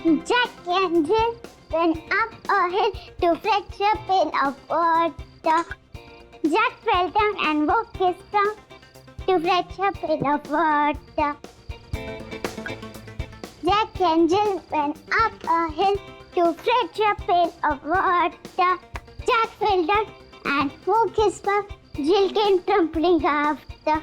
Jack and Jill went up a hill to fetch a pail of water. Jack fell down and broke his tongue to fetch a pail of water. Jack and Jill went up a hill to fetch a pail of water. Jack fell down and broke his tongue. Jill came tumbling after.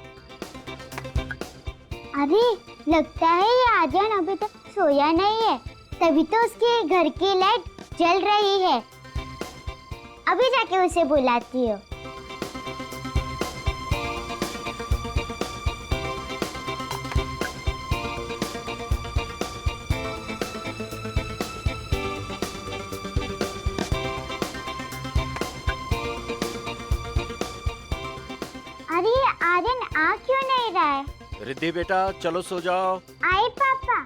अरे लगता है ये आर्यन अभी तक सोया नहीं है, तभी तो उसके घर की लाइट जल रही है। अभी जाके उसे बुलाती हूँ। अरे आर्यन आ क्यों नहीं रहा है? रिद्धि बेटा चलो सो जाओ। आई पापा।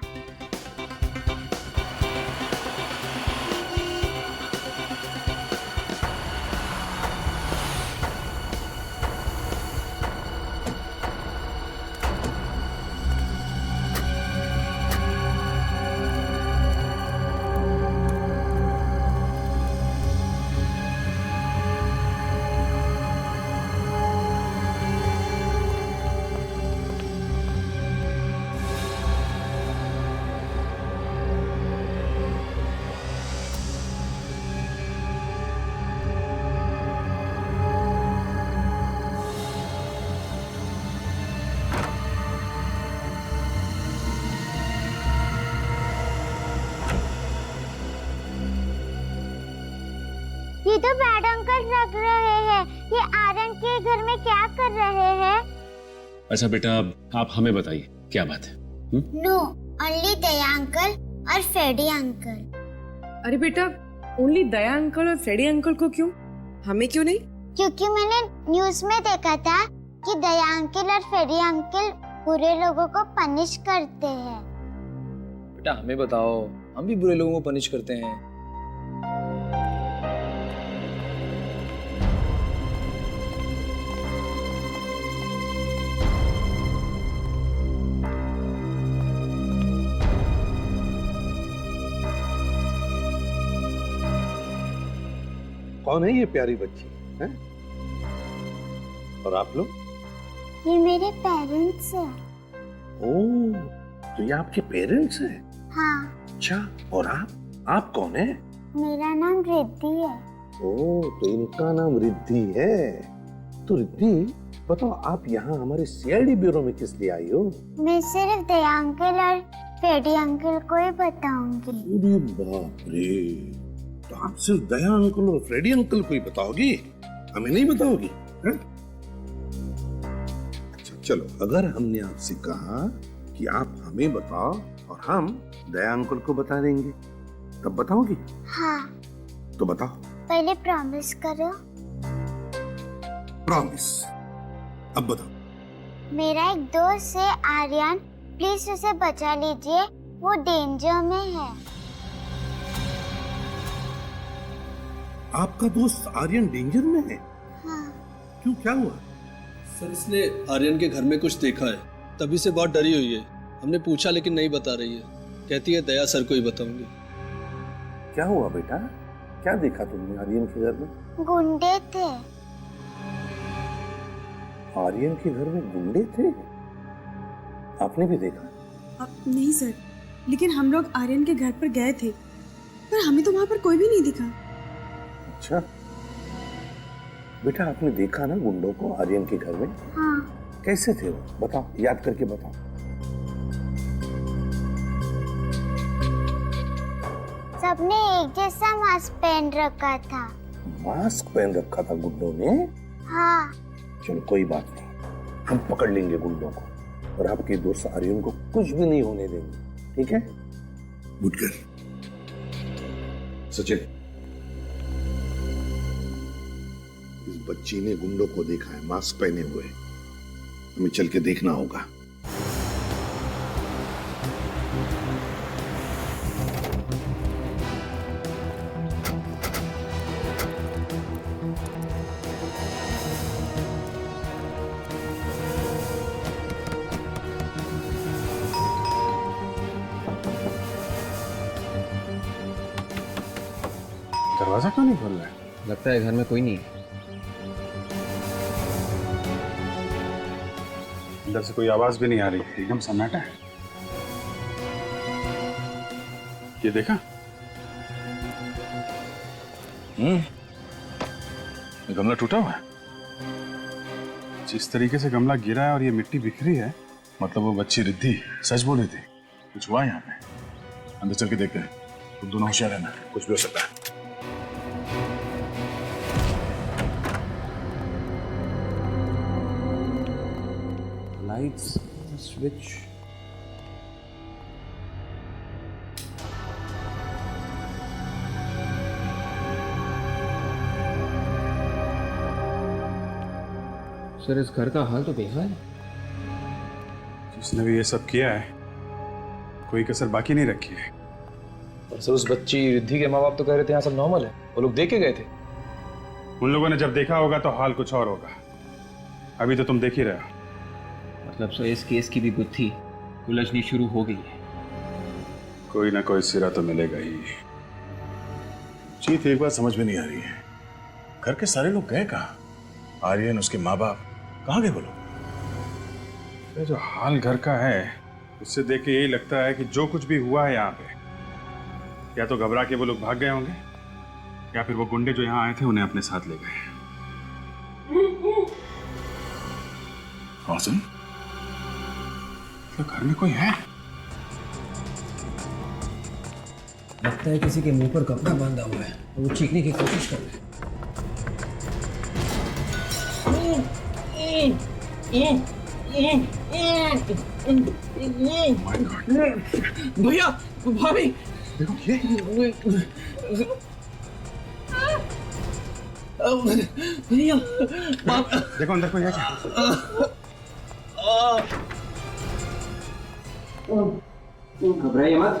ये तो बैड अंकल लग रहे हैं। ये आर्यन के घर में क्या कर रहे हैं? अच्छा बेटा आप हमें बताइए क्या बात है? नो, ओनली दया अंकल और फ्रेडी अंकल। अरे बेटा ओनली दया अंकल और फ्रेडी अंकल को क्यों? हमें क्यों नहीं? क्योंकि मैंने न्यूज में देखा था कि दया अंकल और फ्रेडी अंकल बुरे लोगों को पनिश करते हैं। बेटा हमें बताओ, हम भी बुरे लोगों को पनिश करते हैं। कौन है ये प्यारी बच्ची है? और आप लोग? ये मेरे पेरेंट्स हैं। ओह, तो ये आपके पेरेंट्स हैं? हाँ। अच्छा, और आप कौन है? मेरा नाम रिद्धि है। ओह, तो इनका नाम रिद्धि है। तो रिद्धि बताओ आप यहाँ हमारे सीआईडी ब्यूरो में किस लिए आई हो? मैं सिर्फ दया अंकल और फ्रेडी अंकल को ही बताऊंगी। अरे बाप रे, तो आप सिर्फ दया अंकल और फ्रेडी अंकल को ही बताओगी, हमें नहीं बताओगी? है? अच्छा चलो, अगर हमने आपसे कहा कि आप हमें बताओ और हम दया अंकल को बता देंगे, तब बताओगी? हाँ। तो बताओ। पहले प्रॉमिस करो। प्रॉमिस। अब बताओ। मेरा एक दोस्त है आर्यन, प्लीज उसे बचा लीजिए, वो डेंजर में है। आपका दोस्त आर्यन डेंजर में है? हाँ। क्यों, क्या हुआ? सर इसने आर्यन के घर में कुछ देखा है, तभी से बहुत डरी हुई है। हमने पूछा लेकिन नहीं बता रही है, कहती है दया सर को ही बताऊंगी। क्या हुआ बेटा, क्या देखा तुमने आर्यन के घर में? गुंडे थे। आर्यन के घर में गुंडे थे? आपने भी देखा? नहीं सर, लेकिन हम लोग आर्यन के घर पर गए थे, पर हमें तो वहाँ पर कोई भी नहीं दिखा। अच्छा बेटा, आपने देखा ना गुंडों को आर्यन के घर में? हाँ। कैसे थे वो, बताओ, याद करके बताओ। सबने एक जैसा मास्क पहन रखा था। मास्क पहन रखा था गुंडों ने? हाँ। चलो कोई बात नहीं, हम पकड़ लेंगे गुंडों को और आपके दोस्त आर्यन को कुछ भी नहीं होने देंगे, ठीक है? बुटकर, सचिन, इस बच्ची ने गुंडों को देखा है मास्क पहने हुए, हमें चल के देखना होगा। दरवाजा क्यों नहीं खोल रहा है? लगता है घर में कोई नहीं है। अंदर से कोई आवाज भी नहीं आ रही, एकदम सन्नाटा है। ये देखा? ये गमला टूटा हुआ है। जिस तरीके से गमला गिरा है और ये मिट्टी बिखरी है, मतलब वो बच्ची रिद्धि सच बोल रही थी। कुछ हुआ यहाँ पे? अंदर चल के देखते हैं। तुम दोनों होशियार रहना, कुछ भी हो सकता है। Lights switch. सर इस घर का हाल तो बेहाल है। जिसने भी ये सब किया है कोई कसर बाकी नहीं रखी है। और सर उस बच्ची रिद्धि के माँ बाप तो कह रहे थे यहाँ सब नॉर्मल है, वो लोग देख के गए थे। उन लोगों ने जब देखा होगा तो हाल कुछ और होगा। अभी तो तुम देख ही रहे हो। मतलब सर इस केस की भी गुत्थी उलझनी शुरू हो गई है। कोई ना कोई सिरा तो मिलेगा ही। जीत, एक बात समझ में नहीं आ रही है, घर के सारे लोग गए कहाँ? आर्यन, उसके माँ बाप कहाँ गए वो लोग? ये जो हाल घर का है उससे देख के यही लगता है कि जो कुछ भी हुआ है यहाँ पे, या तो घबरा के वो लोग भाग गए होंगे या फिर वो गुंडे जो यहाँ आए थे उन्हें अपने साथ ले गए। हाँ सुन, तो घर में कोई है? लगता है किसी के मुंह पर कपड़ा बांधा हुआ है और वो चीखने की कोशिश कर रहे हैं। भैया, भाभी, देखो ये भैया, देखो अंदर कोई है क्या? घबराइए मत,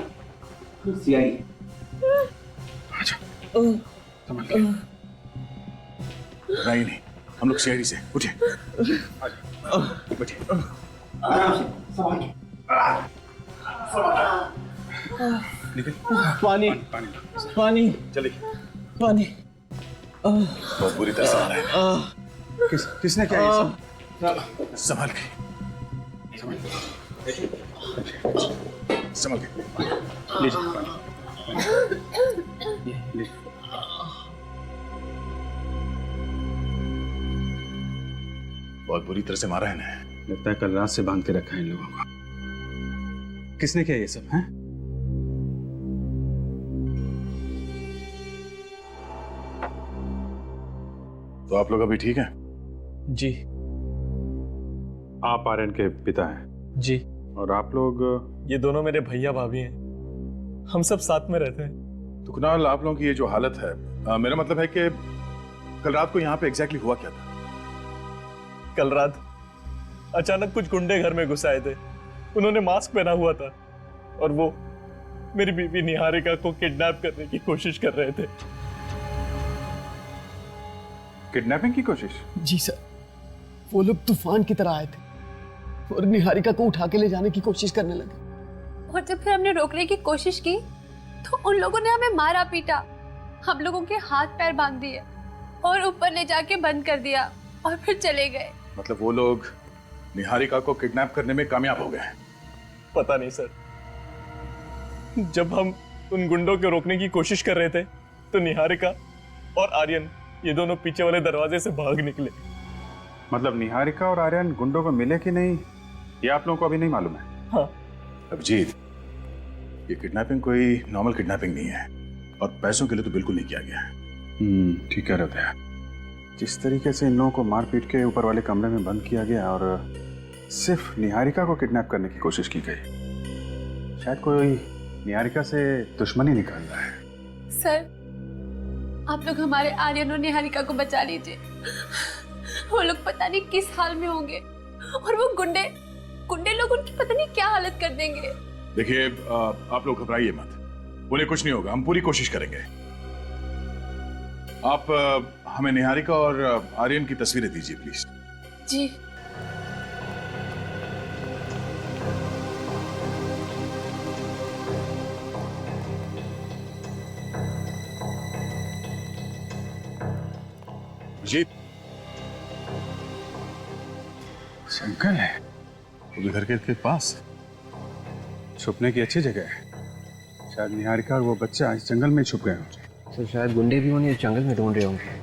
सीआईडी। अच्छा, समझ गया। नहीं नहीं, हम लोग सीआईडी से। उठिए, बैठिए। निकल। पानी, पानी पानी, चलिए। पानी। बहुत बुरी तरह से आ रहा है। किसने क्या ये सब? संभाल के, संभाल के। लीजिए पानी। लीजिए। बहुत बुरी तरह से मारा है ना। लगता है कल रात से बांध के रखा है इन लोगों को। किसने किया ये सब? हैं? तो आप लोग अभी ठीक हैं? जी आप आर्यन के पिता हैं जी, और आप लोग? ये दोनों मेरे भैया भाभी हैं, हम सब साथ में रहते हैं। तो कुणाल, आप लोगों की ये जो हालत है, मेरा मतलब है कि कल रात को यहाँ पे एग्जैक्टली हुआ क्या था? कल रात अचानक कुछ गुंडे घर में घुस आए थे। उन्होंने मास्क पहना हुआ था और वो मेरी बीवी निहारिका को किडनैप करने की कोशिश कर रहे थे। किडनैपिंग की कोशिश? जी सर, वो लोग तूफान की तरह आए थे और निहारिका को उठा के ले जाने की कोशिश करने लगे। और जब फिर हमने रोकने की कोशिश की तो उन लोगों ने हमें मारा पीटा, हम लोगों के हाथ पैर बांध दिए और ऊपर ले जाके बंद कर दिया और फिर चले गए। मतलब वो लोग निहारिका को किडनैप करने में कामयाब हो गए? पता नहीं सर, जब हम उन गुंडों को रोकने की कोशिश कर रहे थे तो निहारिका और आर्यन ये दोनों पीछे वाले दरवाजे से भाग निकले। मतलब निहारिका और आर्यन गुंडों को मिले कि नहीं ये आप लोगों को अभी नहीं मालूम है? हाँ। अभिजीत, ये किडनैपिंग कोई नॉर्मल किडनैपिंग नहीं है और पैसों के लिए तो बिल्कुल नहीं किया गया है। ठीक कह रहे थे। जिस तरीके से इन लोगों को मार पीट के ऊपर वाले कमरे में बंद किया गया और सिर्फ निहारिका को किडनैप करने की कोशिश की गई, शायद कोई निहारिका से दुश्मनी निकाल रहा है। सर, आप लोग हमारे आर्यन और निहारिका को बचा लीजिए। वो लोग पता नहीं किस हाल में होंगे और वो गुंडे लोग उनकी पता नहीं क्या हालत कर देंगे। देखिए, आप लोग घबराइए मत, उन्हें कुछ नहीं होगा, हम पूरी कोशिश करेंगे। आप हमें निहारिका और आर्यन की तस्वीरें दीजिए प्लीज। जी। जी जंगल है वो भी घर के पास। छुपने की अच्छी जगह है। शायद निहारिका और वो बच्चा इस जंगल में छुप गए होंगे। सर शायद गुंडे भी उन्हें इस जंगल में ढूंढ रहे होंगे।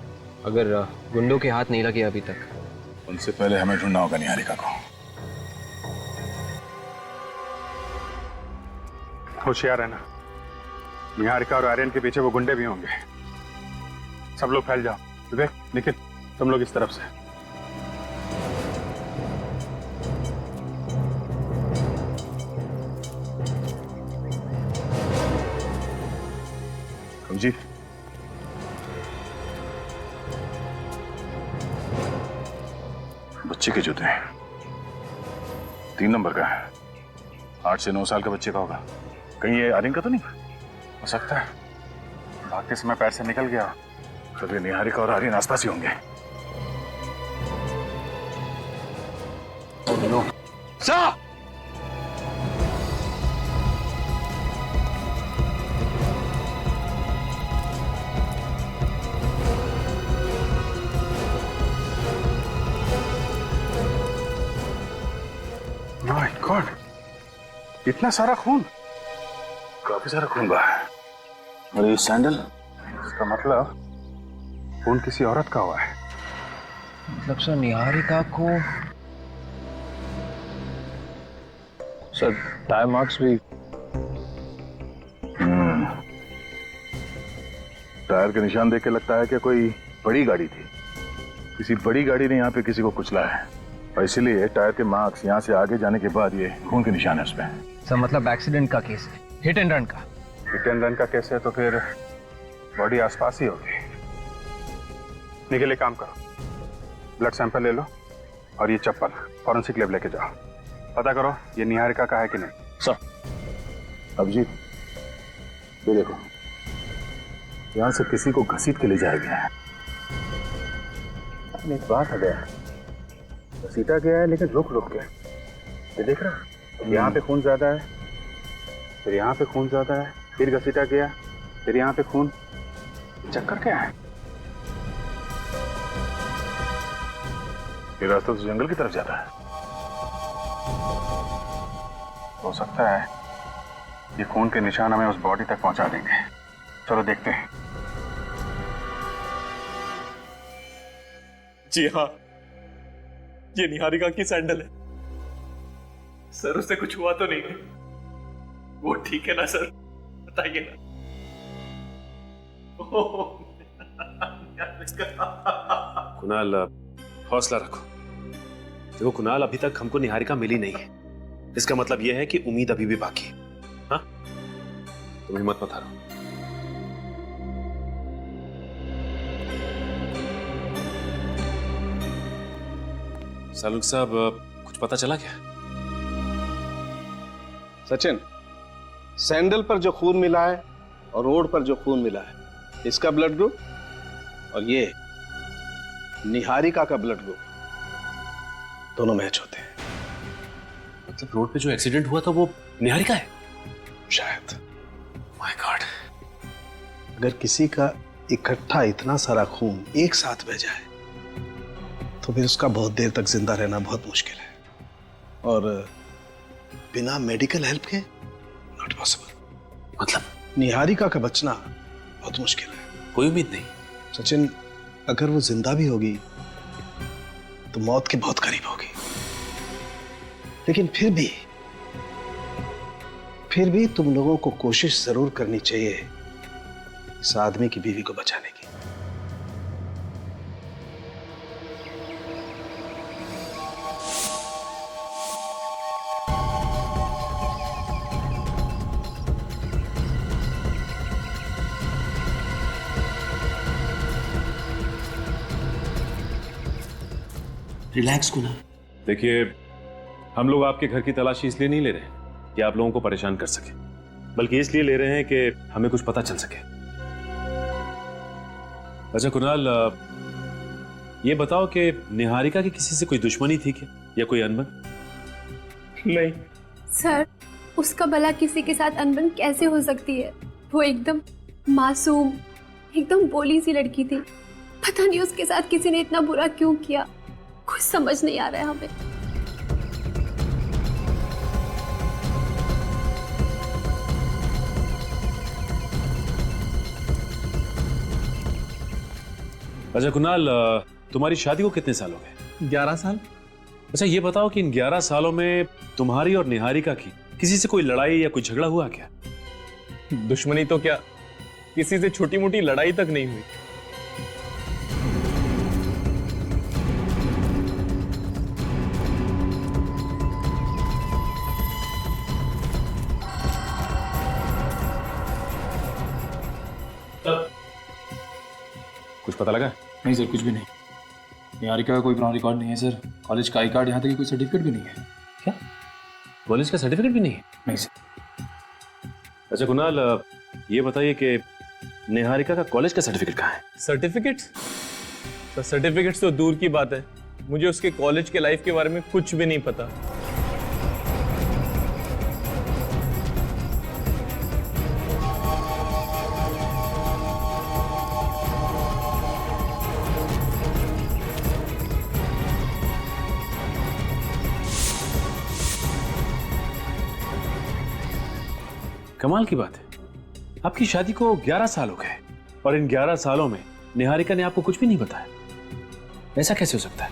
अगर गुंडों के हाथ नहीं लगे अभी तक। उनसे पहले हमें ढूंढना होगा निहारिका को। होशियार है ना, निहारिका और आर्यन के पीछे वो गुंडे भी होंगे। सब लोग फैल जाओ। विवेक, निखिल, तुम लोग इस तरफ से। जी बच्चे के जूते हैं, 3 नंबर का है, 8 से 9 साल का बच्चे का होगा। कहीं ये आर्यन का तो नहीं हो सकता है भागते समय पैर से निकल गया। कभी निहारिका और आर्यन आसपास ही होंगे। सर माय गॉड, इतना सारा खून। काफी सारा खून बहा है। और ये सैंडल, इसका मतलब खून किसी औरत का हुआ है। मतलब सर निहारिका को सर टायर मार्क्स भी। टायर के निशान देख के लगता है कि कोई बड़ी गाड़ी थी। किसी बड़ी गाड़ी ने यहाँ पे किसी को कुचला है और इसीलिए टायर के मार्क्स यहाँ से आगे जाने के बाद ये खून के निशान है उसमें। सर मतलब एक्सीडेंट का केस है, हिट एंड रन का। हिट एंड रन का केस है तो फिर बॉडी आसपास ही होगी। निकले, काम करो, ब्लड सैंपल ले लो और ये चप्पल फॉरेंसिक लैब लेके जाओ। पता करो ये निहारिका का है कि नहीं। सर अभिजीत, ये देखो, यहाँ से किसी को घसीट के ले जाया गया है। एक बात है, घसीटा गया है लेकिन रुक रुक के। ये देख रहा, यहाँ पे खून ज्यादा है, फिर यहाँ पे खून ज्यादा है, फिर घसीटा गया, फिर यहाँ पे खून। चक्कर क्या है? ये रास्ता तो जंगल की तरफ जाता है। हो सकता है ये खून के निशान हमें उस बॉडी तक पहुंचा देंगे। चलो देखते हैं। जी हाँ, ये निहारिका की सैंडल है। सर उससे कुछ हुआ तो नहीं है? वो ठीक है ना सर, बताइए ना। कुणाल, हौसला रखो। देखो कुणाल, अभी तक हमको निहारिका मिली नहीं है। इसका मतलब यह है कि उम्मीद अभी भी बाकी है। हाँ, तुम हिम्मत मत हारो। सालुंक साहब, कुछ पता चला क्या? सचिन, सैंडल पर जो खून मिला है और रोड पर जो खून मिला है, इसका ब्लड ग्रुप और ये निहारिका का ब्लड ग्रुप दोनों मैच होते हैं। मतलब रोड पे जो एक्सीडेंट हुआ था वो निहारिका है? शायद। My God. अगर किसी का इकट्ठा इतना सारा खून एक साथ बह जाए तो फिर उसका बहुत देर तक जिंदा रहना बहुत मुश्किल है, और बिना मेडिकल हेल्प के नॉट पॉसिबल। मतलब निहारिका का बचना बहुत मुश्किल है। कोई उम्मीद नहीं? सचिन, अगर वो जिंदा भी होगी तो मौत के बहुत करीब होगी, लेकिन फिर भी तुम लोगों को कोशिश जरूर करनी चाहिए इस आदमी की बीवी को बचाने की। रिलैक्स कुणाल। देखिए, हम लोग आपके घर की तलाशी इसलिए नहीं ले रहे कि आप लोगों को परेशान कर सके, बल्कि इसलिए ले रहे हैं कि हमें कुछ पता चल सके। अच्छा कुणाल, ये बताओ कि निहारिका की किसी से कोई दुश्मनी थी क्या, या कोई अनबन? नहीं सर, उसका भला किसी के साथ अनबन कैसे हो सकती है? वो एकदम मासूम, एकदम भोली सी लड़की थी। पता नहीं उसके साथ किसी ने इतना बुरा क्यों किया, कुछ समझ नहीं आ रहा है हमें। अच्छा कुणाल, तुम्हारी शादी को कितने साल हो गए? 11 साल। अच्छा ये बताओ कि इन 11 सालों में तुम्हारी और निहारिका की किसी से कोई लड़ाई या कोई झगड़ा हुआ क्या? दुश्मनी तो क्या, किसी से छोटी मोटी लड़ाई तक नहीं हुई। कुछ पता लगा? नहीं सर, कुछ भी नहीं। निहारिका का कोई पुराना रिकॉर्ड नहीं है सर। कॉलेज का आई कार्ड, यहाँ तक कि कोई सर्टिफिकेट भी नहीं है। क्या कॉलेज का सर्टिफिकेट भी नहीं है? नहीं सर। अच्छा कुणाल, ये बताइए कि निहारिका का कॉलेज का सर्टिफिकेट कहाँ है? सर्टिफिकेट्स? तो सर्टिफिकेट्स तो दूर की बात है, मुझे उसके कॉलेज के लाइफ के बारे में कुछ भी नहीं पता। कमाल की बात है, आपकी शादी को 11 साल हो गए और इन 11 सालों में निहारिका ने आपको कुछ भी नहीं बताया। ऐसा कैसे हो सकता है?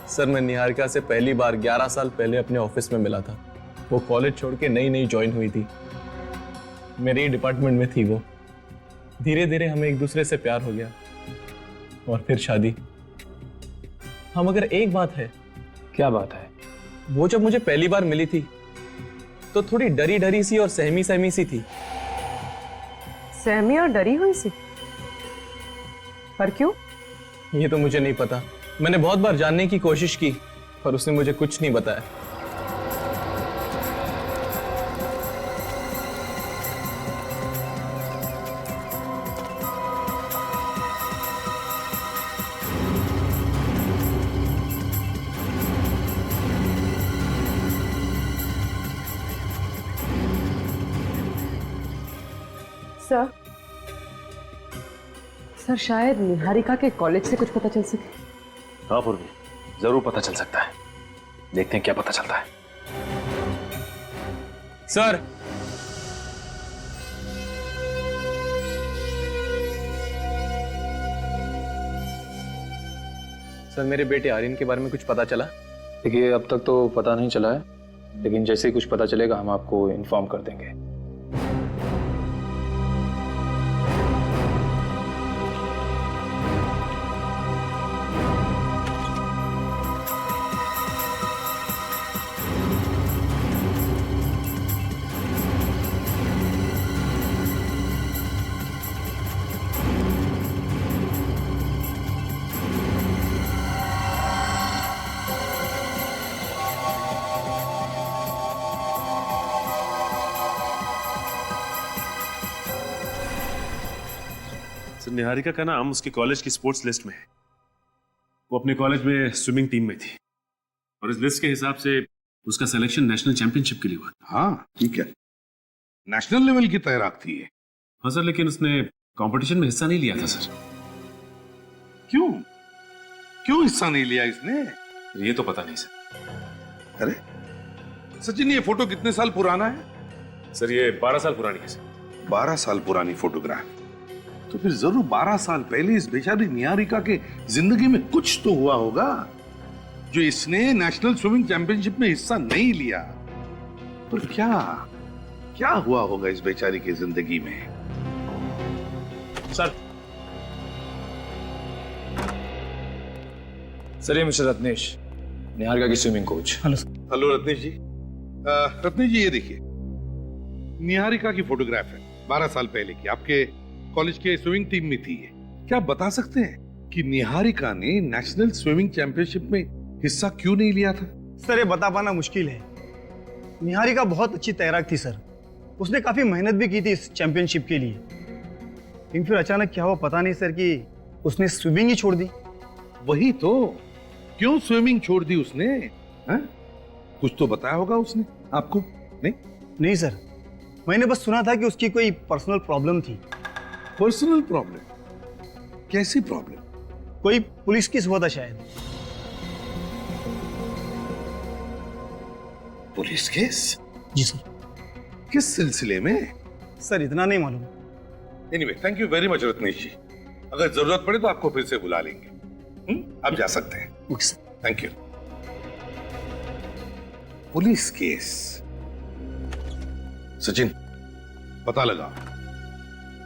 सर मैं निहारिका से पहली बार 11 साल पहले अपने ऑफिस में मिला था। वो कॉलेज छोड़ के नई नई ज्वाइन हुई थी, मेरे ही डिपार्टमेंट में थी वो। धीरे धीरे हमें एक दूसरे से प्यार हो गया और फिर शादी। हाँ मगर एक बात है। क्या बात है? वो जब मुझे पहली बार मिली थी तो थोड़ी डरी डरी सी और सहमी सहमी सी थी। सहमी और डरी हुई सी? पर क्यों? ये तो मुझे नहीं पता, मैंने बहुत बार जानने की कोशिश की पर उसने मुझे कुछ नहीं बताया। सर शायद निहारिका के कॉलेज से कुछ पता चल सके। हाँ पूर्वी, जरूर पता चल सकता है। देखते हैं क्या पता चलता है। सर सर मेरे बेटे आर्यन के बारे में कुछ पता चला? देखिए अब तक तो पता नहीं चला है, लेकिन जैसे ही कुछ पता चलेगा हम आपको इन्फॉर्म कर देंगे। निहारिका का नाम उसके कॉलेज की स्पोर्ट्स लिस्ट में है। वो अपने कॉलेज में स्विमिंग टीम में थी और इस लिस्ट के हिसाब से उसका सिलेक्शन नेशनल चैंपियनशिप के लिए हुआ। हाँ ठीक है, नेशनल लेवल की तैराक थी ये। हाँ सर, लेकिन उसने कंपटीशन में हिस्सा नहीं लिया था सर। क्यों क्यों हिस्सा नहीं लिया इसने? ये तो पता नहीं सर। अरे सचिन, ये फोटो कितने साल पुराना है? सर ये 12 साल पुरानी है सर। 12 साल पुरानी फोटोग्राफ? तो फिर जरूर 12 साल पहले इस बेचारी निहारिका के जिंदगी में कुछ तो हुआ होगा जो इसने नेशनल स्विमिंग चैंपियनशिप में हिस्सा नहीं लिया। पर क्या क्या हुआ होगा इस बेचारी की जिंदगी में? सर ये मिस्टर रत्नेश, निहारिका की स्विमिंग कोच। हेलो रत्नेश जी। रत्नेश जी ये देखिए, निहारिका की फोटोग्राफ है, 12 साल पहले की, आपके कॉलेज के स्विमिंग टीम में थी। क्या बता सकते हैं कि निहारिका ने नेशनल स्विमिंग चैंपियनशिप में हिस्सा क्यों नहीं लिया था? सर ये बता पाना मुश्किल है। निहारिका बहुत अच्छी तैराक थी सर, उसने काफी मेहनत भी की थी इस चैंपियनशिप के लिए, लेकिन फिर अचानक क्या हुआ पता नहीं सर कि उसने स्विमिंग ही छोड़ दी। वही तो, क्यों स्विमिंग छोड़ दी उसने? हाँ? कुछ तो बताया होगा उसने आपको? नहीं नहीं सर, मैंने बस सुना था कि उसकी कोई पर्सनल प्रॉब्लम थी। Personal problem? कैसी प्रॉब्लम? कोई पुलिस केस हुआ था शायद। Police case? जी सर। किस सिलसिले में? सर इतना नहीं मालूम। Anyway, thank you very much Ratnesh ji. अगर जरूरत पड़े तो आपको फिर से बुला लेंगे। आप जा सकते हैं। Okay sir. Thank you. Police case? Sachin, पता लगा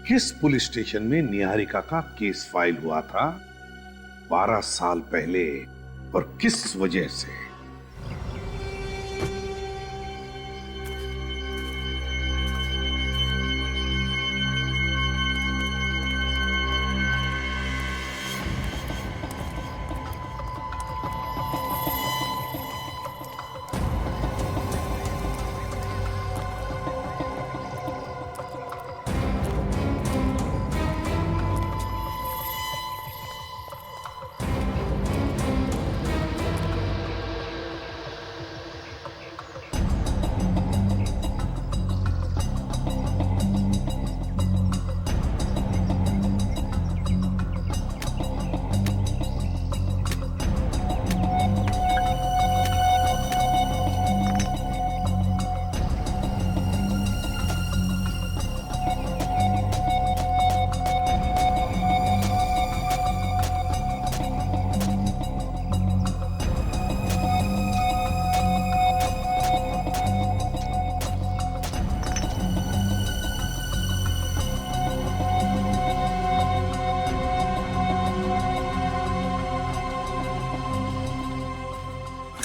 किस पुलिस स्टेशन में निहारिका का केस फाइल हुआ था 12 साल पहले और किस वजह से?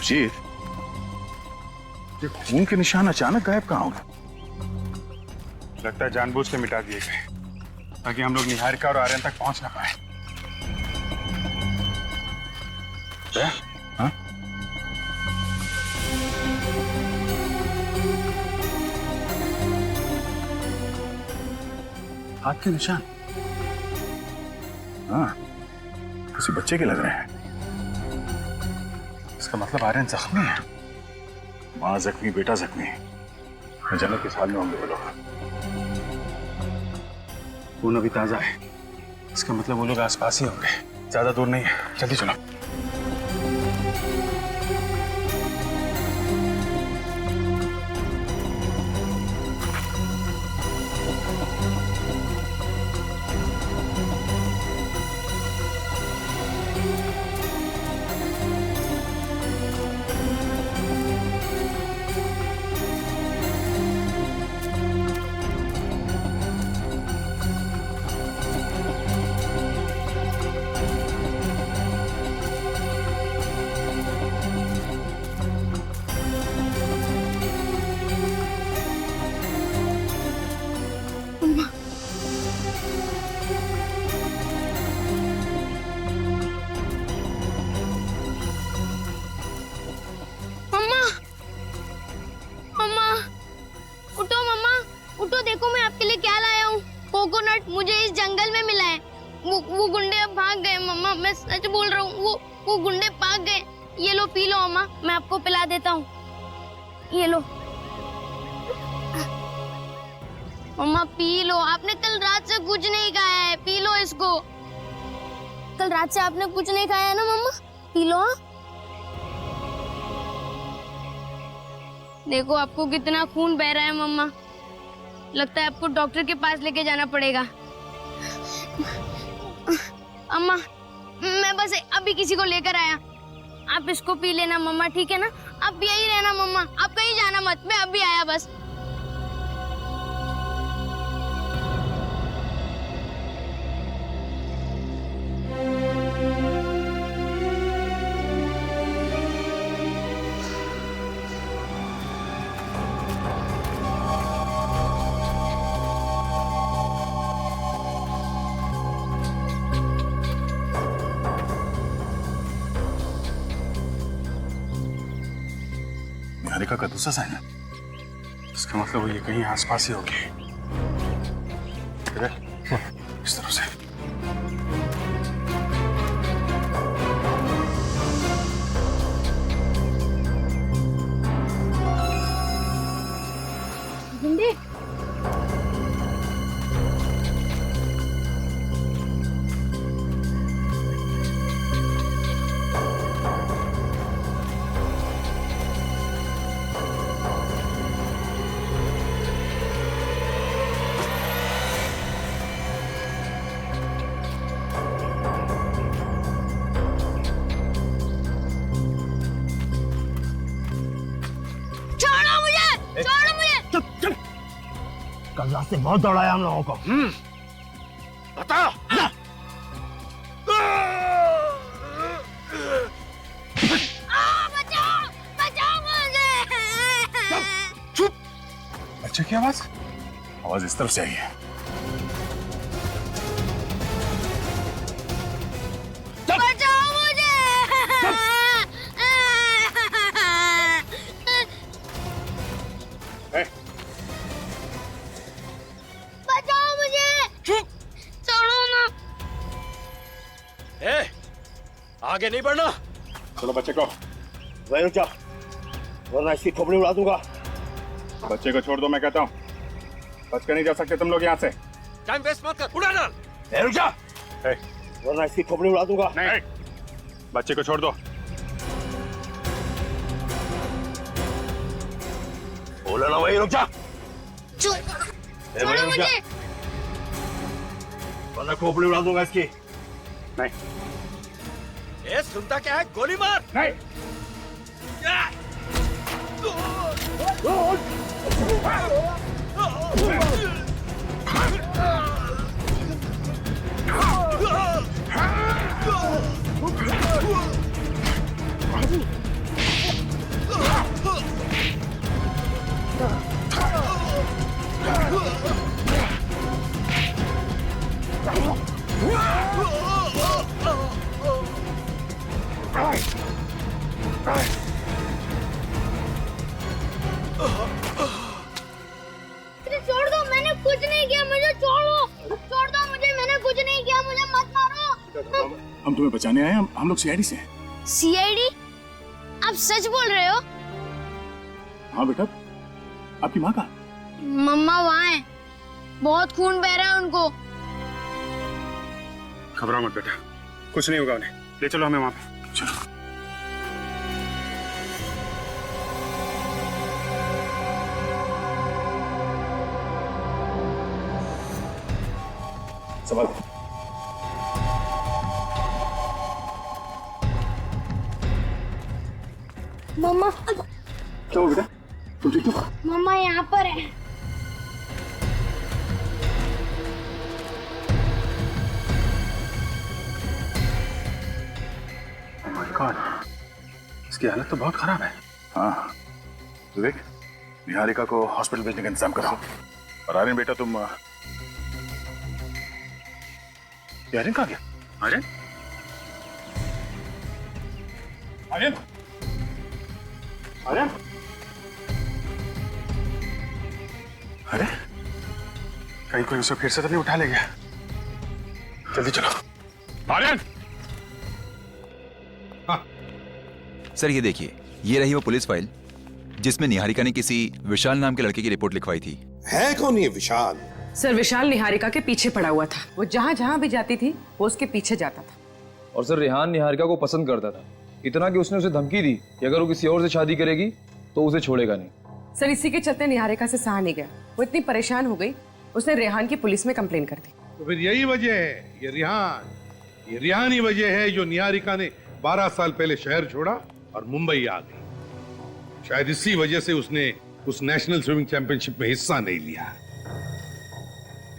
जी, ये खून के निशान अचानक गायब कहाँ हो गए? लगता है जानबूझ के मिटा दिए गए ताकि हम लोग निहारिका और आर्यन तक पहुंच ना पाए। हाँ? हाथ के निशान? हाँ, किसी बच्चे के लग रहे हैं। इसका मतलब आर्यन जख्मी है। माँ जख्मी, बेटा जख्मी। जन्नत किस हाल में होंगे वो लोग? खून अभी ताजा है, इसका मतलब वो लोग आसपास ही होंगे। ज्यादा दूर नहीं है, जल्दी चलो। कोकोनट मुझे इस जंगल में मिला है। वो गुंडे अब भाग गए मम्मा, मैं सच बोल रहा हूँ। वो गुंडे भाग गए। ये लो पी लो अम्मा, मैं आपको पिला देता हूँ। ये लो मम्मा पी लो। आपने कल रात से कुछ नहीं खाया है, पी लो इसको। कल रात से आपने कुछ नहीं खाया है ना मम्मा, पी लो। देखो आपको कितना खून बह रहा है मम्मा, लगता है आपको डॉक्टर के पास लेके जाना पड़ेगा। अम्मा मैं बस अभी किसी को लेकर आया, आप इसको पी लेना मम्मा, ठीक है ना? आप यही रहना मम्मा, आप कहीं जाना मत, मैं अभी आया बस। निहारिका का दूसरा साइन है, इसका मतलब वो ये कहीं आसपास ही होगी। इस तरफ से कल रात से बहुत दौड़ाया हम लोगों को। बता। बच्चे की आवाज इस तरफ से आई है। बचाओ मुझे। बचाओ मुझे। छोड़ो ना। आगे नहीं बढ़ना। चलो बच्चे को वहीं रुक जा, वरना इसकी खोपड़ी उड़ा दूंगा। बच्चे को छोड़ दो, मैं कहता हूँ। बच के नहीं जा सकते तुम लोग यहाँ से। टाइम वेस्ट मत कर, उड़ा डाल। रुक जा, वरना इसकी खोपड़ी उड़ा दूंगा। नहीं, बच्चे को छोड़ दो। बोलो ना, वहीं रुक जा। छोड़ो मुझे। वरना खोपड़ी उड़ा दूंगा इसकी। नहीं। सुनता क्या है? गोली मार। नहीं। छोड़ दो, मैंने कुछ नहीं किया, मुझे छोड़ो। छोड़ दो मुझे, मैंने कुछ नहीं किया, मुझे मत मारो। हम तुम्हें बचाने आए हैं। हम लोग सीआईडी से हैं। सीआईडी? आप सच बोल रहे हो? हाँ बेटा, आपकी माँ का? मम्मा वहाँ है, बहुत खून बह रहा है उनको। घबराओ मत बेटा, कुछ नहीं होगा उन्हें। ले चलो हमें वहाँ पे। चलो। सवाल। मम्मा। क्या हुआ बेटा? तुम ठीक हो? मम्मा यहाँ पर है। Oh my God, इसकी हालत तो बहुत खराब है। हाँ, विवेक, निहारिका को हॉस्पिटल भेजने का इंतजाम करो। और आर्यन बेटा तुम आर्यन कहाँ गया? आर्यन? आर्यन? आर्यन? अरे, कहीं कोई उसे फिर से तो नहीं उठा ले गया? जल्दी चलो। आर्यन! सर ये देखिए, ये रही वो पुलिस फाइल जिसमें निहारिका ने किसी विशाल नाम के लड़के की रिपोर्ट लिखवाई थी। है कौन ये विशाल? सर विशाल निहारिका के पीछे पड़ा हुआ था। वो जहाँ जहाँ भी जाती थी वो उसके पीछे जाता था। और सर रेहान निहारिका को पसंद करता था, इतना कि उसने उसे धमकी दी कि अगर वो किसी और से शादी करेगी तो उसे छोड़ेगा नहीं। सर इसी के चलते निहारिका से सहा नहीं गया। वो इतनी परेशान हो गई, उसने रेहान की पुलिस में कंप्लेन कर दी। तो फिर यही वजह है, ये रिहान ही वजह है जो निहारिका ने 12 साल पहले शहर छोड़ा और मुंबई आ गई। शायद इसी वजह से उसने उस नेशनल स्विमिंग चैंपियनशिप में हिस्सा नहीं लिया।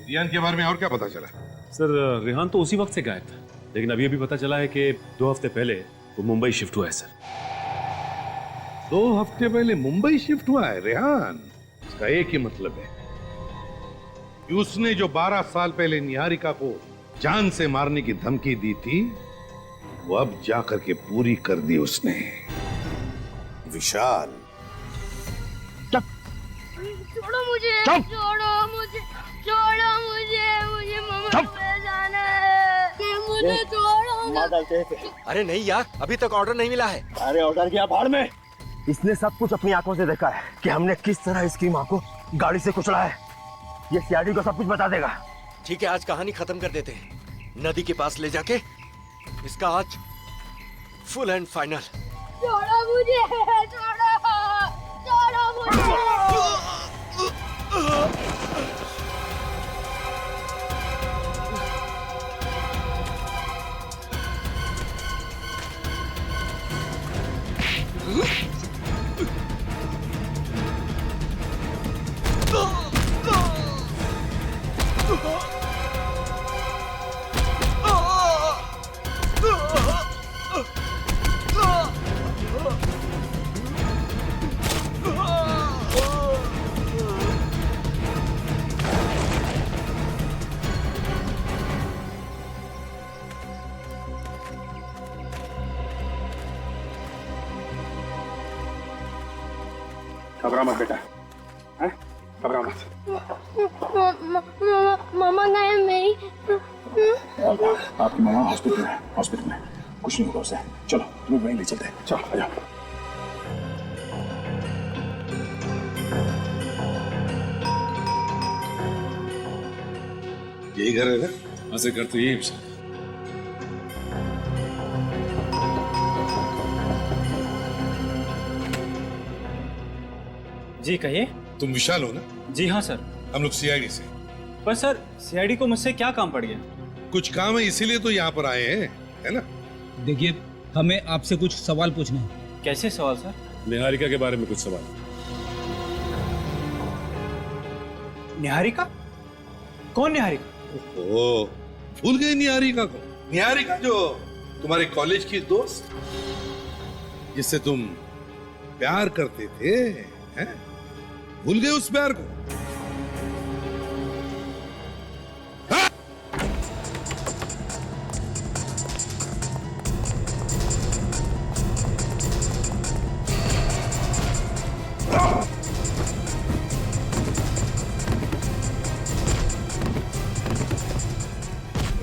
रिहान के बारे में और क्या पता चला? सर रिहान तो उसी वक्त से गायब था, लेकिन अभी पता चला है कि 2 हफ्ते पहले वो मुंबई शिफ्ट हुआ है। सर 2 हफ्ते पहले मुंबई शिफ्ट हुआ है रिहान? इसका एक ही मतलब है कि उसने जो 12 साल पहले निहारिका को जान से मारने की धमकी दी थी वो अब जाकर के पूरी कर दी उसने। विशाल, छोड़ो मुझे, छोड़ो मुझे, छोड़ो मुझे, मुझे मम्मा पे जाना है, मुझे छोड़ो। मार डालते हैं। अरे नहीं यार, अभी तक ऑर्डर नहीं मिला है। अरे ऑर्डर किया भाड़ में। इसने सब कुछ अपनी आंखों से देखा है कि हमने किस तरह इसकी माँ को गाड़ी से कुचला है। ये सीआईडी को सब कुछ बता देगा। ठीक है, आज कहानी खत्म कर देते हैं। नदी के पास ले जाके इसका आज फुल एंड फाइनल। छोड़ो मुझे, छोड़ो, छोड़ो मुझे। घबरा मत बेटा, हैं? घबरा मत। मामा गए मेरी। आपकी मामा हॉस्पिटल में, हॉस्पिटल में कुछ नहीं होगा उसे। चलो तुम्हें वहीं ले चलते हैं, चलो आ जाओ। यही घर है ना? ऐसे कर तो यही सर। जी कहिए। तुम विशाल हो ना? जी हाँ सर। हम लोग सीआईडी से। पर सर सीआईडी को मुझसे क्या काम पड़ गया? कुछ काम है इसीलिए तो यहाँ पर आए हैं, है ना? देखिए हमें आपसे कुछ सवाल पूछना है। कैसे सवाल सर? निहारिका के बारे में कुछ सवाल। निहारिका? कौन निहारिका? ओह, भूल गए निहारिका को? निहारिका जो तुम्हारे कॉलेज की दोस्त, जिससे तुम प्यार करते थे, हैं? भूल गए उस प्यार को?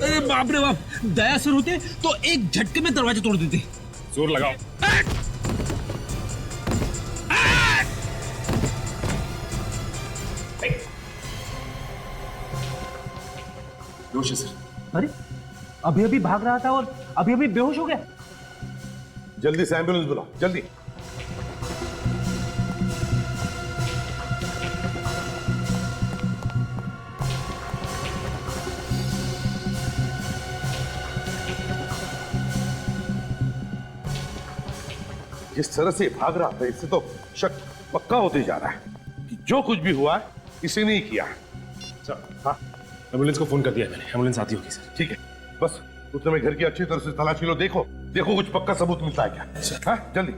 अरे बाप रे बाप, दया सर होते तो एक झटके में दरवाजा तोड़ देते। जोर लगाओ। बेहोश है सर। अरे अभी अभी भाग रहा था और अभी अभी बेहोश हो गया। जल्दी से एम्बुलेंस बुलाओ, जल्दी। जिस तरह से भाग रहा था, इससे तो शक पक्का होते जा रहा है कि जो कुछ भी हुआ है इसे नहीं किया। हाँ, एम्बुलेंस को फोन कर दिया मैंने, एम्बुलेंस आती होगी सर। ठीक है, बस उतने में घर की अच्छी तरह से तलाशी लो, देखो देखो कुछ पक्का सबूत मिलता है क्या। हाँ, जल्दी।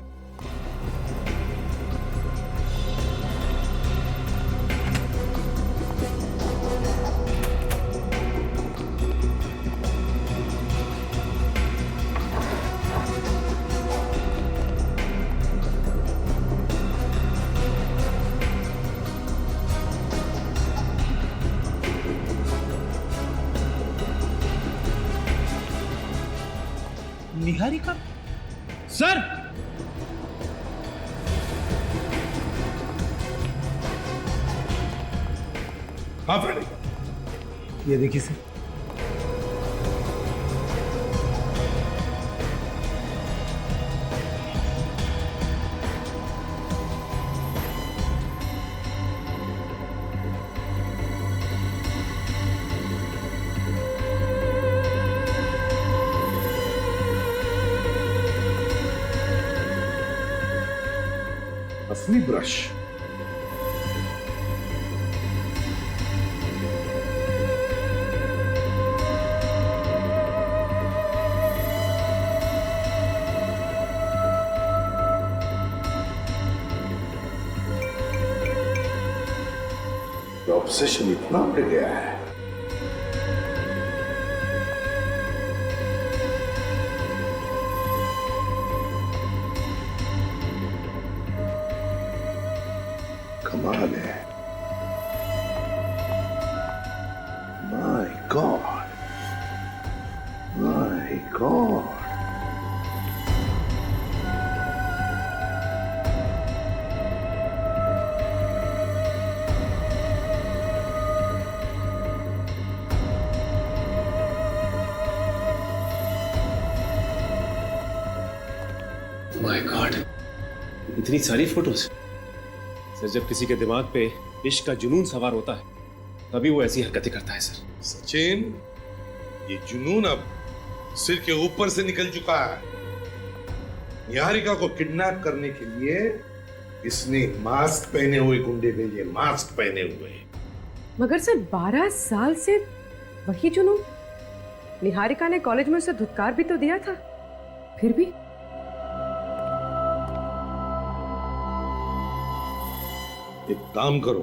निहारिका? सर हाँ फ्रेंड, ये देखिए सर। असली ब्रश। ऑब्सेशन इतना बढ़ गया है। कमाल है। My God, my God. My God, इतनी सारी फोटोज। सर जब किसी के दिमाग पे इश्क का जुनून सवार होता है तभी वो ऐसी हरकतें करता है सर। सचिन, ये जुनून अब सिर के ऊपर से निकल चुका है। निहारिका को किडनैप करने के लिए इसने मास्क पहने हुए गुंडे भेजे, मास्क पहने हुए। मगर सर 12 साल से वही जुनून। निहारिका ने कॉलेज में उसे धुतकार भी तो दिया था, फिर भी। एक काम करो,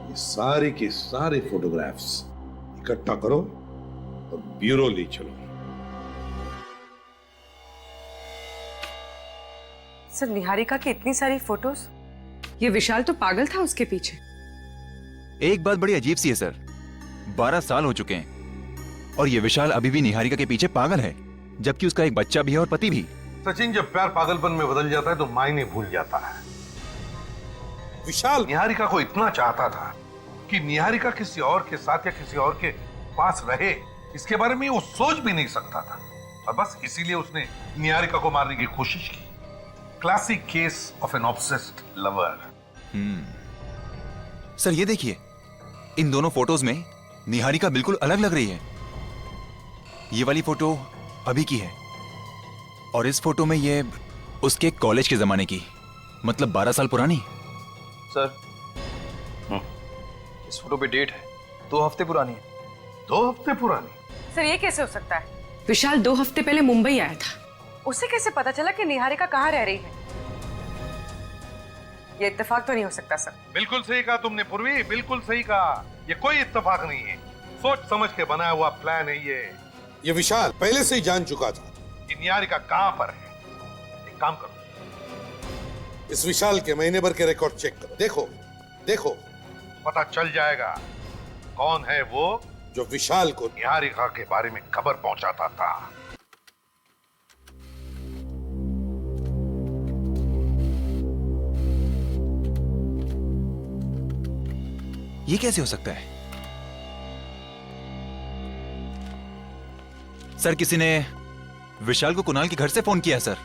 ये सारे के सारे फोटोग्राफ्स इकट्ठा करो और ब्यूरो ले चलो। सर निहारिका की इतनी सारी फोटोज, ये विशाल तो पागल था उसके पीछे। एक बात बड़ी अजीब सी है सर, 12 साल हो चुके हैं और ये विशाल अभी भी निहारिका के पीछे पागल है, जबकि उसका एक बच्चा भी है और पति भी। सचिन, जब प्यार पागलपन में बदल जाता है तो मायने भूल जाता है। विशाल निहारिका को इतना चाहता था कि निहारिका किसी और के साथ या किसी और के पास रहे, इसके बारे में वो सोच भी नहीं सकता था, और बस इसीलिए उसने निहारिका को मारने की कोशिश की। Classic case of an obsessed lover. Sir ये देखिए, इन दोनों फोटोज में निहारिका बिल्कुल अलग लग रही है। ये वाली फोटो अभी की है और इस फोटो में ये उसके कॉलेज के जमाने की, मतलब 12 साल पुरानी। सर इस फोटो पे डेट है 2 हफ्ते पुरानी है। 2 हफ्ते पुरानी? सर ये कैसे हो सकता है? विशाल 2 हफ्ते पहले मुंबई आया था, उसे कैसे पता चला कि निहारिका कहाँ रह रही है? ये इत्तेफाक तो नहीं हो सकता सर। बिल्कुल सही कहा तुमने पूर्वी, बिल्कुल सही कहा। ये कोई इत्तेफाक नहीं है, सोच समझ के बनाया हुआ प्लान है ये विशाल पहले से ही जान चुका था कि निहारिका कहां पर है। एक काम करो, इस विशाल के महीने भर के रिकॉर्ड चेक करो। देखो देखो, पता चल जाएगा कौन है वो जो विशाल को निहारिका के बारे में खबर पहुंचाता था। ये कैसे हो सकता है? सर किसी ने विशाल को कुणाल के घर से फोन किया सर।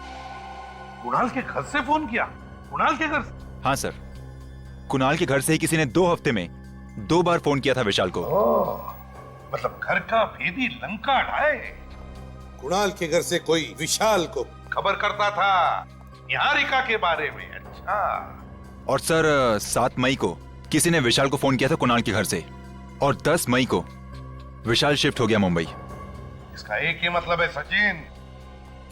कुणाल के घर से फोन किया? कुणाल के घर से? हाँ सर, कुणाल के घर से ही किसी ने 2 हफ्ते में 2 बार फोन किया था विशाल को। मतलब घर का भेदी लंका ढाए। कुणाल के घर से कोई विशाल को खबर करता था निहारिका के बारे में। अच्छा। और सर 7 मई को किसी ने विशाल को फोन किया था कुणाल के घर से, और 10 मई को विशाल शिफ्ट हो गया मुंबई। इसका एक ही मतलब है सचिन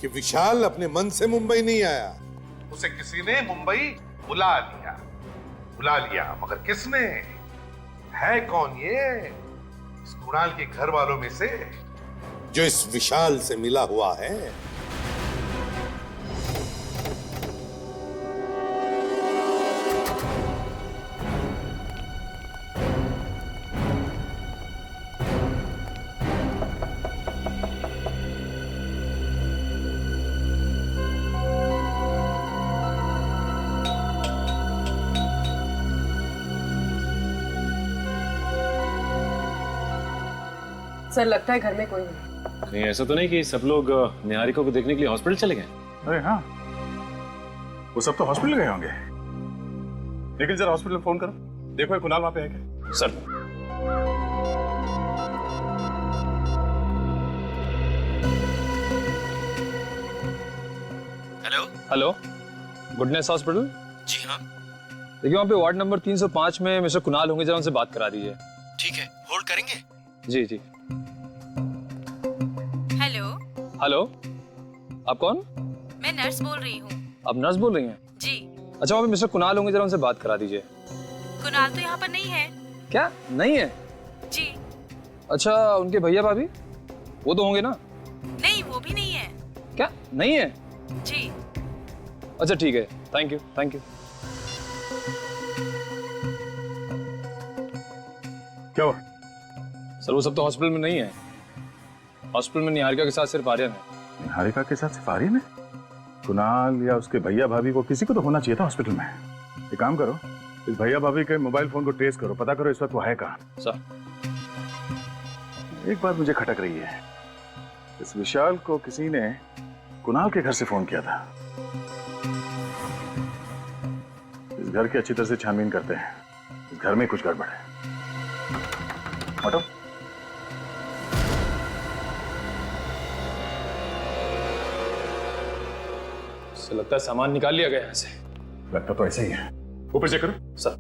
कि विशाल अपने मन से मुंबई नहीं आया, उसे किसी ने मुंबई बुला लिया। मगर किसने? है कौन ये? इस कुणाल के घर वालों में से जो इस विशाल से मिला हुआ है। सर लगता है घर में कोई नहीं। कहीं ऐसा तो नहीं कि सब लोग निहारिका को देखने के लिए हॉस्पिटल चले गए? अरे हाँ, वो सब तो हॉस्पिटल गए होंगे। लेकिन जरा हॉस्पिटल फोन करो, देखो ये कुणाल वहां पे है क्या? Sir hello, goodness hospital? जी हाँ। देखिए वहाँ पे वार्ड नंबर 305 में मिस्टर कुणाल होंगे, जरा उनसे बात करा दीजिए। ठीक है, होल्ड करेंगे? जी जी। हेलो। हेलो, आप कौन? मैं नर्स बोल रही हूँ। आप नर्स बोल रही हैं? जी। अच्छा वहाँ पे मिस्टर कुणाल होंगे, जरा उनसे बात करा दीजिए। कुणाल तो यहाँ पर नहीं है। क्या नहीं है? जी। अच्छा उनके भैया भाभी वो तो होंगे ना? नहीं, वो भी नहीं है। क्या नहीं है? जी। अच्छा ठीक है, थैंक यू थैंक यू। क्या हुआ? सर वो सब तो हॉस्पिटल में नहीं है। हॉस्पिटल में निहारिका के साथ सिर्फ आर्यन है। निहारिका के साथ सिर्फ आर्यन है? कुणाल या उसके भैया भाभी को किसी को तो होना चाहिए था हॉस्पिटल में। एक काम करो, इस भैया भाभी के मोबाइल फोन को ट्रेस करो, पता करो इस वक्त वो है कहाँ। सर एक बात मुझे खटक रही है, इस विशाल को किसी ने कुणाल के घर से फोन किया था। इस घर की अच्छी तरह से छानबीन करते हैं, इस घर में कुछ गड़बड़ है। हटो। से लगता है सामान निकाल लिया गया यहाँ से। लगता तो ऐसा ही है। ऊपर चेक करो। सर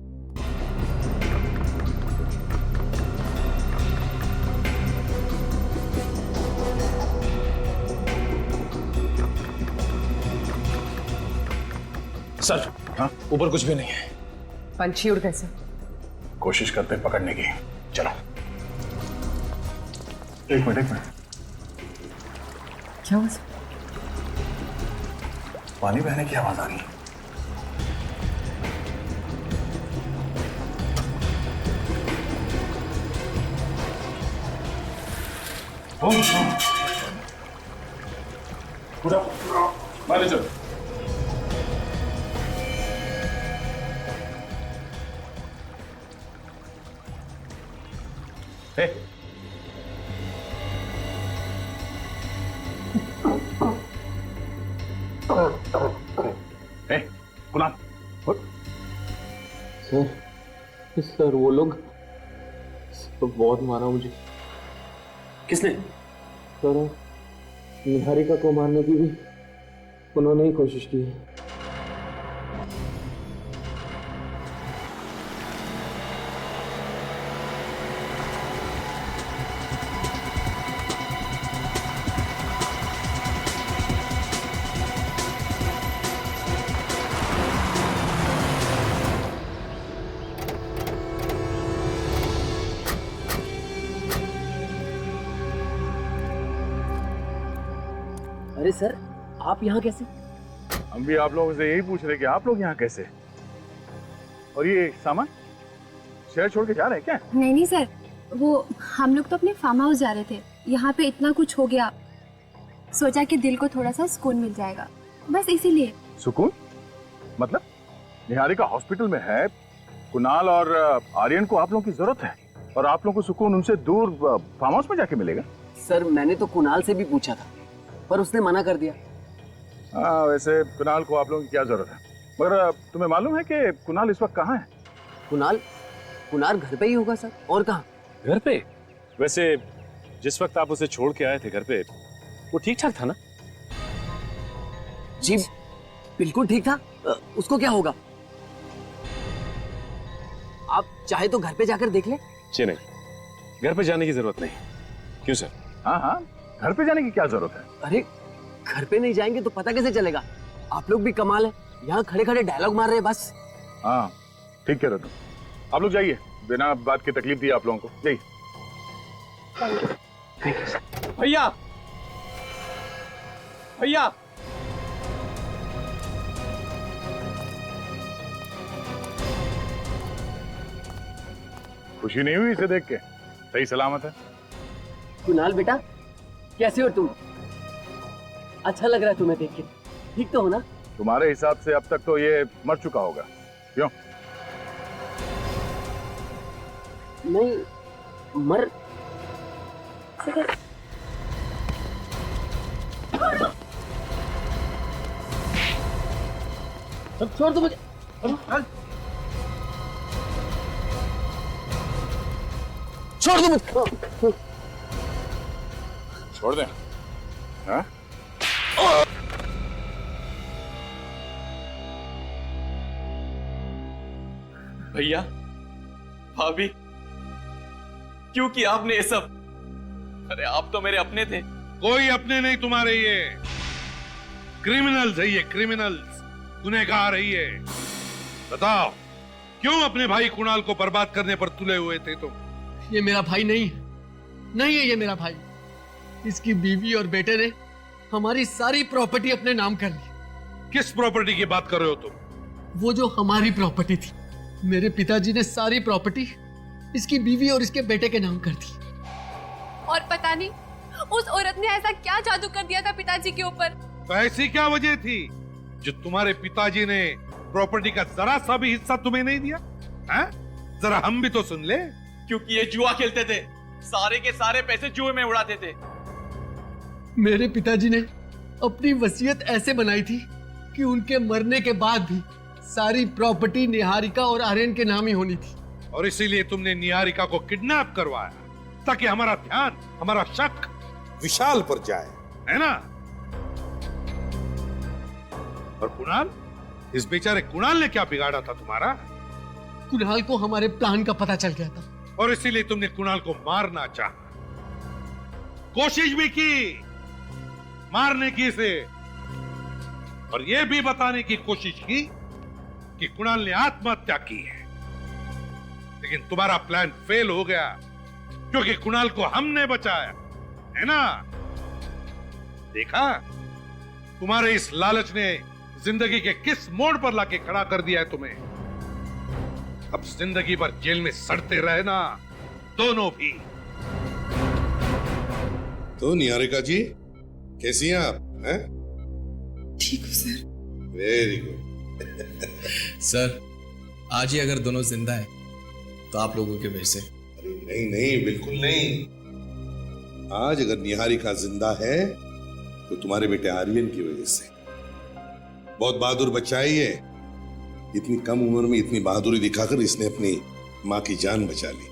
सर हाँ ऊपर कुछ भी नहीं है। पंछी उड़ गए सर। कोशिश करते हैं पकड़ने की। चलो एक मिनट। क्या हुआ सर? पानी बहने की आवाज आ रही है। मैनेजर कुणाल सर वो लोग बहुत मारा मुझे। किसने? सर निहारिका को मारने की भी उन्होंने ही कोशिश की है। अरे सर आप यहाँ कैसे? हम भी आप लोगों से यही पूछ रहे कि आप लोग यहाँ कैसे? और ये सामान शहर छोड़ के जा रहे हैं क्या? नहीं नहीं सर, वो हम लोग तो अपने फार्म हाउस जा रहे थे। यहाँ पे इतना कुछ हो गया, सोचा कि दिल को थोड़ा सा सुकून मिल जाएगा, बस इसीलिए। सुकून? मतलब निहारिका हॉस्पिटल में है, कुणाल और आर्यन को आप लोगों की जरूरत है और आप लोगों को सुकून उनसे दूर फार्म हाउस में जाके मिलेगा? सर मैंने तो कुणाल से भी पूछा था पर उसने मना कर दिया। हाँ, वैसे कुणाल को आप लोगों की क्या जरूरत है? मगर तुम्हें मालूम है कि कुणाल इस वक्त कहाँ है? कुणाल घर पे ही होगा सर, और कहाँ? घर पे? वैसे जिस वक्त आप उसे छोड़ के आए थे घर पे, वो ठीक ठाक था ना? जी बिल्कुल ठीक था। उसको क्या होगा? आप चाहे तो घर पे जाकर देख ले। जी नहीं, घर पे जाने की जरूरत नहीं। क्यों सर? हाँ हाँ, घर पे जाने की क्या जरूरत है? अरे घर पे नहीं जाएंगे तो पता कैसे चलेगा? आप लोग भी कमाल है, यहाँ खड़े खड़े डायलॉग मार रहे हैं बस। हाँ ठीक कह रहे तुम। आप लोग जाइए, बिना बात की तकलीफ दी आप लोगों को। जाइए। भैया भैया खुशी नहीं हुई इसे देख के? सही सलामत है? कुणाल बेटा कैसे हो तुम? अच्छा लग रहा है तुम्हें देख के, ठीक तो हो ना? तुम्हारे हिसाब से अब तक तो ये मर चुका होगा, क्यों? नहीं मर छोड़ दो मुझे। छोड़ दो मुझे। छोड़ दें? हाँ? भैया भाभी क्यों किया आपने ये सब? अरे आप तो मेरे अपने थे। कोई अपने नहीं तुम्हारे, ये क्रिमिनल्स है, ये क्रिमिनल्स, गुनहगार है ये। बताओ क्यों अपने भाई कुणाल को बर्बाद करने पर तुले हुए थे तुम? ये मेरा भाई नहीं है, नहीं है ये मेरा भाई। इसकी बीवी और बेटे ने हमारी सारी प्रॉपर्टी अपने नाम कर ली। किस प्रॉपर्टी की बात कर रहे हो तुम? वो जो हमारी प्रॉपर्टी थी, मेरे पिताजी ने सारी प्रॉपर्टी इसकी बीवी और इसके बेटे के नाम कर दी। और पता नहीं उस औरत ने ऐसा क्या जादू कर दिया था पिताजी के ऊपर। तो ऐसी क्या वजह थी जो तुम्हारे पिताजी ने प्रॉपर्टी का जरा सा भी हिस्सा तुम्हें नहीं दिया? हैं? जरा हम भी तो सुन ले। क्योंकि ये जुआ खेलते थे, सारे के सारे पैसे जुए में उड़ाते थे। मेरे पिताजी ने अपनी वसीयत ऐसे बनाई थी कि उनके मरने के बाद भी सारी प्रॉपर्टी निहारिका और आर्यन के नाम ही होनी थी। और इसीलिए तुमने निहारिका को किडनैप करवाया ताकि हमारा ध्यान, हमारा शक विशाल पर जाए, है ना? और कुणाल, इस बेचारे कुणाल ने क्या बिगाड़ा था तुम्हारा? कुणाल को हमारे प्लान का पता चल गया था और इसीलिए तुमने कुणाल को मारना चाहा, कोशिश भी की मारने की इसे, और यह भी बताने की कोशिश की कि कुणाल ने आत्महत्या की है। लेकिन तुम्हारा प्लान फेल हो गया क्योंकि कुणाल को हमने बचाया, है ना? देखा, तुम्हारे इस लालच ने जिंदगी के किस मोड़ पर लाके खड़ा कर दिया है तुम्हें। अब जिंदगी भर जेल में सड़ते रहना, दोनों भी। तो निहारिका जी कैसी हैं आप? हैं? ठीक हूँ सर। Very good. सर आज ही अगर दोनों जिंदा हैं तो आप लोगों की वजह से। अरे नहीं नहीं, बिल्कुल नहीं। आज अगर निहारिका जिंदा है तो तुम्हारे बेटे आर्यन की वजह से। बहुत बहादुर बच्चा है ये। इतनी कम उम्र में इतनी बहादुरी दिखाकर इसने अपनी माँ की जान बचा ली।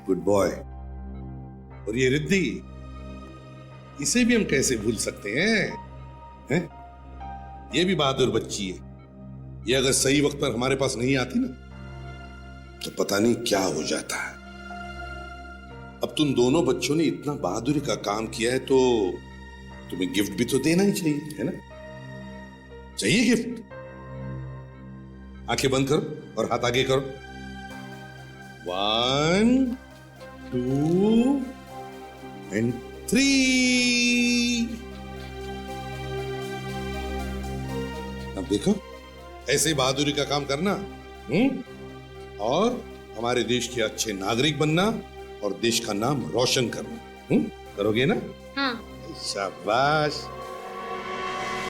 Good boy. और ये रिद्धि, इसे भी हम कैसे भूल सकते हैं? ये भी बहादुर बच्ची है। ये अगर सही वक्त पर हमारे पास नहीं आती ना तो पता नहीं क्या हो जाता है। अब तुम दोनों बच्चों ने इतना बहादुरी का काम किया है तो तुम्हें गिफ्ट भी तो देना ही चाहिए, है ना? चाहिए गिफ्ट? आंखें बंद करो और हाथ आगे करो। 1 2 and 3। अब देखो, ऐसे बहादुरी का काम करना और हमारे देश के अच्छे नागरिक बनना और देश का नाम रोशन करना। करोगे ना? हाँ। शाबाश।